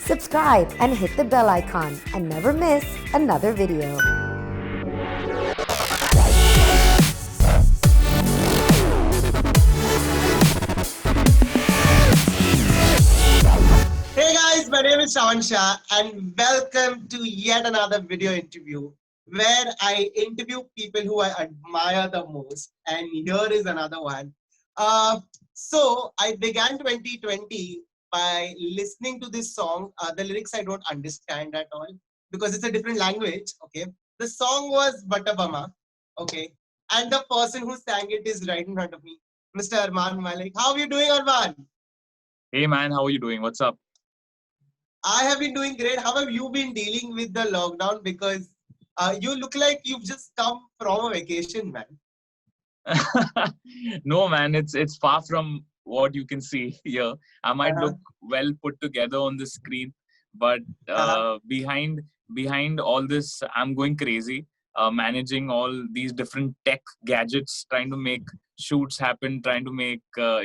Subscribe and hit the bell icon and never miss another video. Hey guys, my name is Shravan Shah and welcome to yet another video interview where I interview people who I admire the most, and here is another one. So I began 2020 by listening to this song. The lyrics I don't understand at all because it's a different language. Okay, the song was Battabama. Okay, and the person who sang it is right in front of me, Mr. Arman Malik. How are you doing, Arman? Hey man, how are you doing? What's up? I have been doing great. How have you been dealing with the lockdown? Because you look like you've just come from a vacation, man. No man, it's far from what you can see here. I might Uh-huh. look well put together on the screen, but Uh-huh. behind all this, I'm going crazy. Managing all these different tech gadgets, trying to make shoots happen, trying to make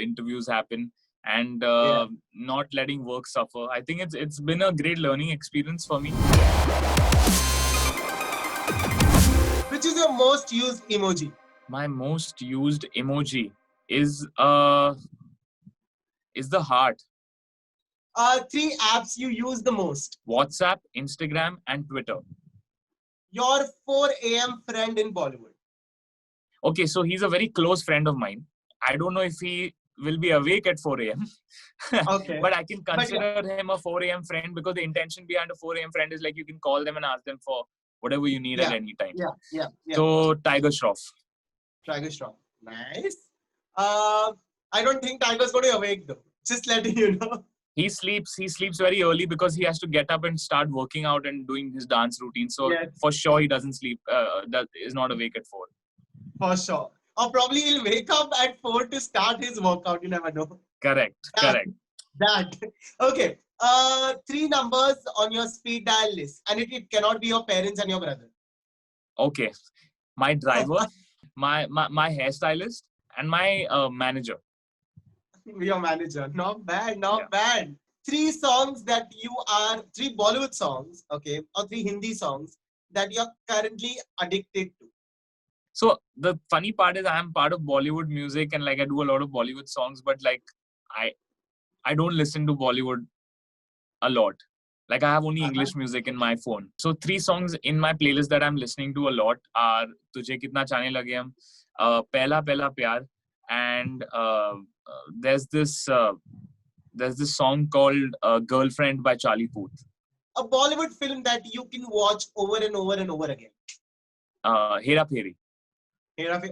interviews happen, and Yeah. not letting work suffer. I think it's been a great learning experience for me. Which is your most used emoji? My most used emoji is the heart. Three apps you use the most. WhatsApp, Instagram, and Twitter. Your 4 a.m. friend in Bollywood. Okay, so he's a very close friend of mine. I don't know if he will be awake at 4 a.m. Okay. but I can But yeah, consider him a 4 a.m. friend because the intention behind a 4 a.m. friend is like you can call them and ask them for whatever you need at yeah, any time. yeah. So Tiger Shroff. Tiger Strong. Nice. I don't think Tiger's going to awake though. Just letting you know. He sleeps very early because he has to get up and start working out and doing his dance routine. So Yes, for sure he doesn't sleep. That is not awake at 4. for sure. Or probably he'll wake up at 4 to start his workout. You never know. Correct. That. That. Okay. Three numbers on your speed dial list, and it cannot be your parents and your brother. Okay. My driver, my hairstylist, and my manager. Your manager. Not bad. Yeah. Not bad. Three songs that you are three Bollywood songs, okay, or three Hindi songs that you're currently addicted to. So the funny part is I'm part of Bollywood music and like I do a lot of Bollywood songs, but like I don't listen to Bollywood a lot. Like I have only Uh-huh. English music in my phone. So three songs in my playlist that I'm listening to a lot are Tujhe Kitna Chane Lage Hum, Pehla Pehla Pyar, and there's this song called Girlfriend by Charlie Puth. A Bollywood film that you can watch over and over and over again. Hera Pheri.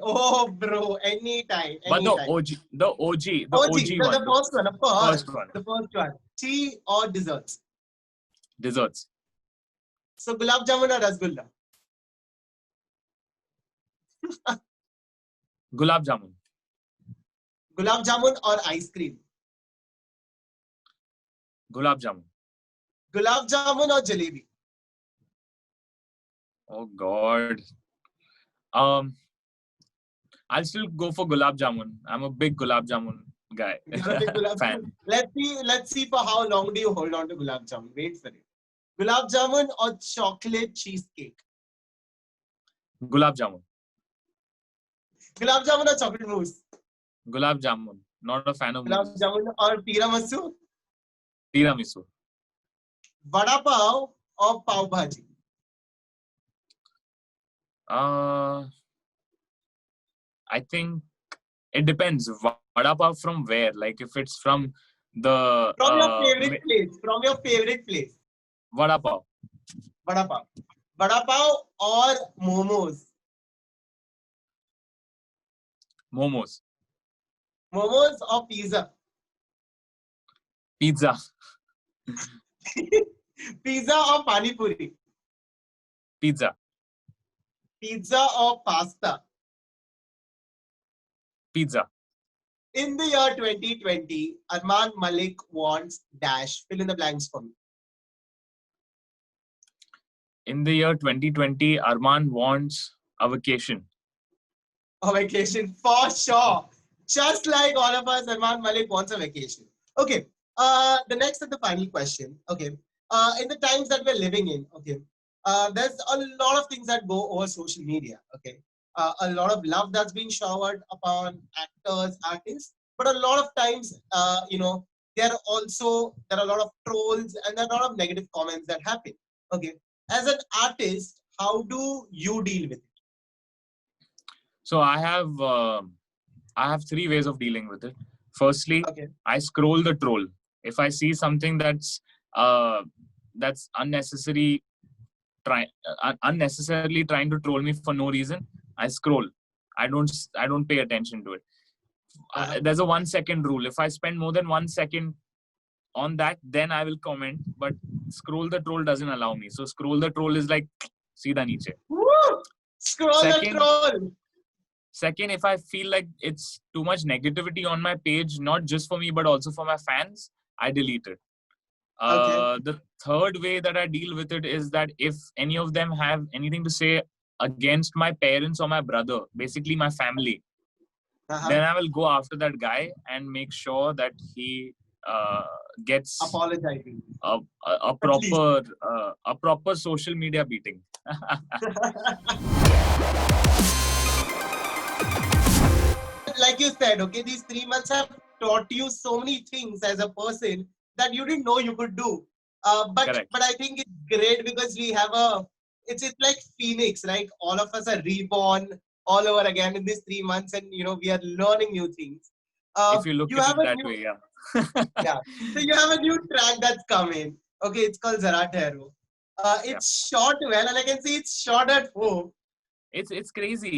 Oh, bro, anytime, But the anytime. OG OG, the one. first one, of course. First one. The first one. Tea or desserts? Desserts. So, gulab jamun or rasgulla? Gulab Jamun. Gulab jamun or ice cream? Gulab Jamun. Gulab jamun or jalebi? Oh God. I'll still go for Gulab Jamun. I'm a big Gulab Jamun guy. You're a big gulab Fan. jamun. Let's see for how long do you hold on to gulab jamun. Wait for it. Gulab jamun or chocolate cheesecake? Gulab Jamun. Gulab jamun or chocolate mousse? Gulab Jamun. Not a fan of Gulab mousse. jamun or tiramisu? Tiramisu. Vada pav or pav bhaji? I think it depends. Vada pav from where? Like if it's from the From your favorite place. From your favorite place. Vada pav. Vada pav. Vada pav or momos? Momos. Momos or pizza? Pizza. Pizza or pani puri? Pizza. Pizza or pasta? Pizza. In the year 2020, Arman Malik wants dash. Fill in the blanks for me. In the year 2020, Arman wants a vacation. A vacation for sure. Just like all of us, Arman Malik wants a vacation. Okay. The next and the final question. Okay. in the times that we're living in, okay, there's a lot of things that go over social media, okay. A lot of love that's being showered upon actors, artists, but a lot of times, there are a lot of trolls and there are a lot of negative comments that happen. Okay, as an artist, how do you deal with it? So I have three ways of dealing with it. Firstly, Okay, I scroll the troll. If I see something uh, that's unnecessarily trying to troll me for no reason, I scroll. I don't pay attention to it. uh-huh. There's a 1 second rule. If I spend more than 1 second on that, then I will comment. But scroll the troll doesn't allow me. So scroll the troll is like seedha niche. Woo! Scroll the Second, troll. Second, if I feel like it's too much negativity on my page, not just for me but also for my fans, I delete it. Okay, The third way that I deal with it is that if any of them have anything to say against my parents or my brother, basically my family, uh-huh. then I will go after that guy and make sure that he uh, gets Apologizing a at least. proper social media beating. Like you said, okay, these 3 months have taught you so many things as a person that you didn't know you could do. But Correct. but I think it's great because we have it's like Phoenix, right? All of us are reborn all over again in these 3 months, and we are learning new things. If you look You at have it a that new way, yeah. Yeah. So you have a new track that's coming. Okay, it's called Zara Tehro. Yeah. It's shot well, and I can see it's shot at home. It's crazy,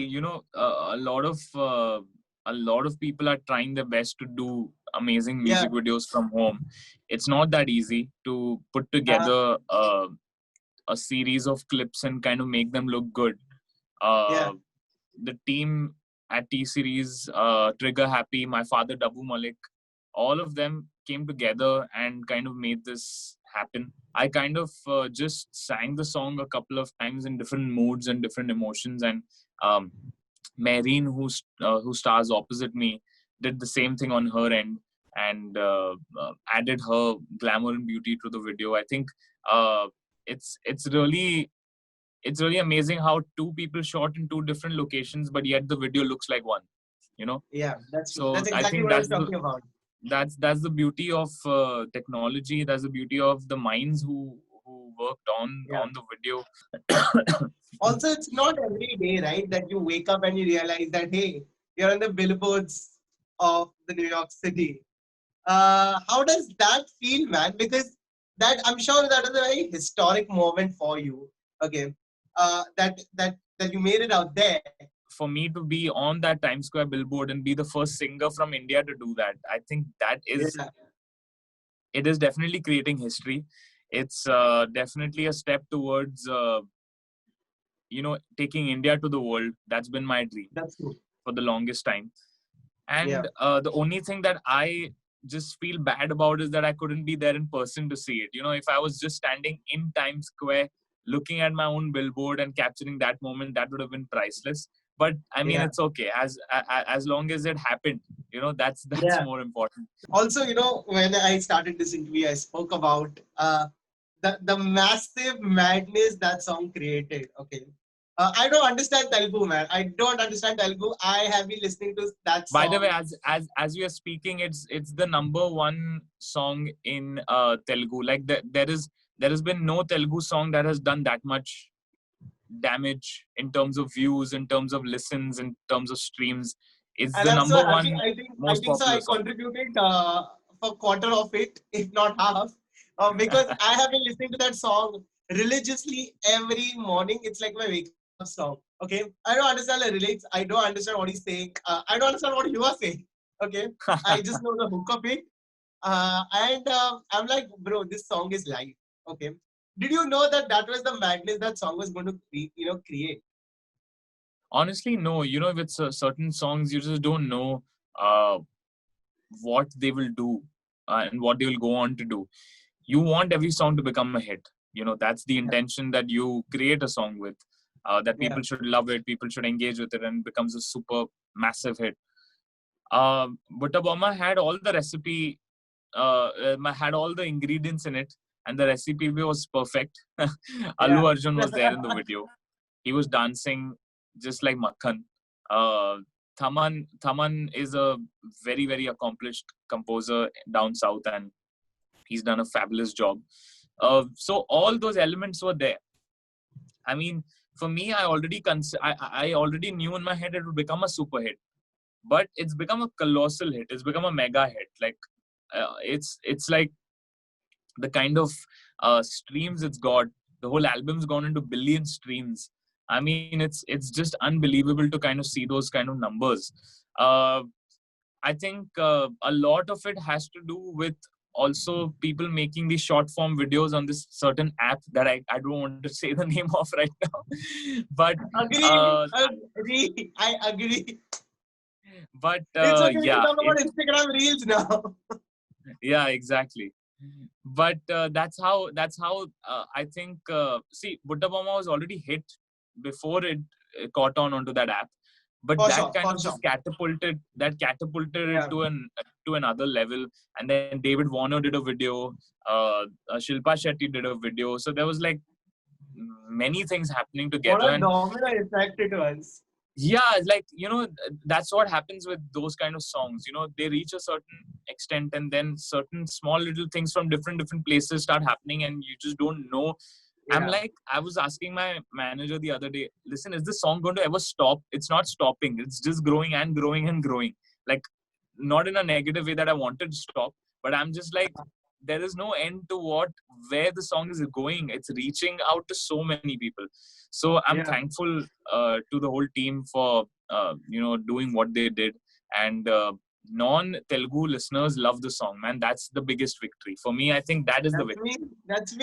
a lot of people are trying their best to do amazing Yeah. music videos from home. It's not that easy to put Uh, together a series of clips and kind of make them look good. yeah. uh, the team at T Series, Trigger Happy, my father Dabu Malik, all of them came together and kind of made this happen. I kind of just sang the song a couple of times in different moods and different emotions, and um, Mehreen, who stars opposite me, did the same thing on her end and added her glamour and beauty to the video. I think uh, it's really amazing how two people shot in two different locations, but yet the video looks like one. You know, Yeah, that's true. so That's I exactly think what I was talking about. that's the beauty of technology. That's the beauty of the minds who worked Yeah. on the video. Also, it's not every day, right, that you wake up and you realize that, hey, you're on the billboards of the New York City. How does that feel, man? Because that I'm sure that is a very historic moment for you. Okay. That you made it out there. For me to be on that Times Square billboard and be the first singer from India to do that, I think Yeah. it is definitely creating history. It's definitely a step towards taking India to the world. That's been my dream That's true. for the longest time. Yeah. And the only thing that I just feel bad about is that I couldn't be there in person to see it. If I was just standing in Times Square, looking at my own billboard and capturing that moment, that would have been priceless. But I mean, Yeah. it's okay as long as it happened. That's Yeah. more important. Also, when I started this interview, I spoke about the massive madness that song created. Okay. I don't understand Telugu, man. I don't understand Telugu. I have been listening to that By the way, song. as we are speaking, it's the number one song in Telugu. Like there has been no Telugu song that has done that much damage in terms of views, in terms of listens, in terms of streams. It's And the I'm so number happy. one I most think so. I popular song. contributed for quarter of it, if not half, because I have been listening to that song religiously every morning. It's like my wake up song. Okay, I don't understand the lyrics. I don't understand what he's saying. I don't understand what you are saying. Okay, I just know the hook of it, and I'm like, bro, this song is live. Okay, did you know that was the madness that song was going to create? Honestly, no. With certain songs, you just don't know uh, what they will do and what they will go on to do. You want every song to become a hit. That's the Yeah, intention that you create a song with. That yeah, people should love it, people should engage with it, and it becomes a super massive hit. But Obama had all the recipe, had all the ingredients in it. and the recipe was perfect. Allu Arjun was there in the video. He was dancing just like Makhan. Thaman is a very, very accomplished composer down south, and he's done a fabulous job. So all those elements were there. I mean, for me, I already knew in my head it would become a super hit, but it's become a colossal hit. It's become a mega hit. Like it's like the kind of streams it's got. The whole album's gone into billion streams. I mean, it's just unbelievable to kind of see those kind of numbers. I think a lot of it has to do with also people making these short form videos on this certain app that I don't want to say the name of right now. But Agree. I agree. But It's okay, we yeah, can talk about Instagram Reels now. yeah, exactly. But that's how I think. See, Butta Bomma was already hit before it caught onto that app, but For that sure, kind for of sure. just catapulted Yeah. it to another level. And then David Warner did a video, Shilpa Shetty did a video. So there was like many things happening What together. a And domino effect it was. yeah, like, that's what happens with those kind of songs. They reach a certain extent, and then certain small little things from different places start happening, and you just don't know. I'm Yeah. like, I was asking my manager the other day, listen, is this song going to ever stop? It's not stopping. It's just growing and growing and growing. Like, not in a negative way that I wanted to stop, but I'm just like, there is no end to where the song is going. It's reaching out to so many people. So I'm Yeah. thankful to the whole team for, doing what they did. And non-Telugu listeners love the song, man. That's the biggest victory. For me, I think that is the victory. That's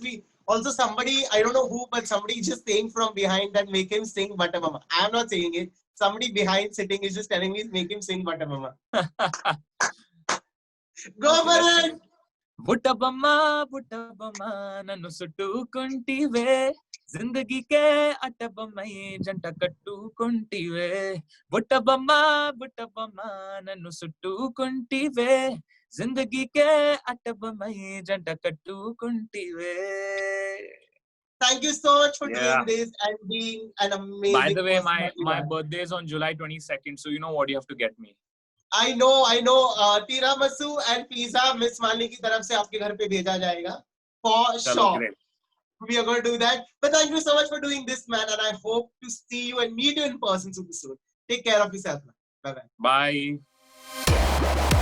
me. Also, somebody, I don't know who, but somebody just saying from behind that make him sing Butta Mama. I'm not saying it. Somebody behind sitting is just telling me make him sing Butta Mama. Go Okay, for let's it! బుట్టబొమ్మ నన్ను చుట్టుకుంటివే జిందగీకే అట్టబొమ్మై జంట కట్టుకుంటివే బుట్టబొమ్మ నన్ను చుట్టుకుంటివే జిందగీకే అట్టబొమ్మై జంట కట్టుకుంటివే. Thank you so much for Yeah. doing this and being an amazing By the way, personality, my man. birthday is on July 22nd, so you know what you have to get me. I know. Tiramisu and pizza Miss Malini की तरफ से आपके घर पे भेजा जाएगा. For Chalo, sure. great. We are going to do that. But thank you so much for doing this, man. And I hope to see you and meet you in person super soon. Take care of yourself, man. Bye-bye. Bye.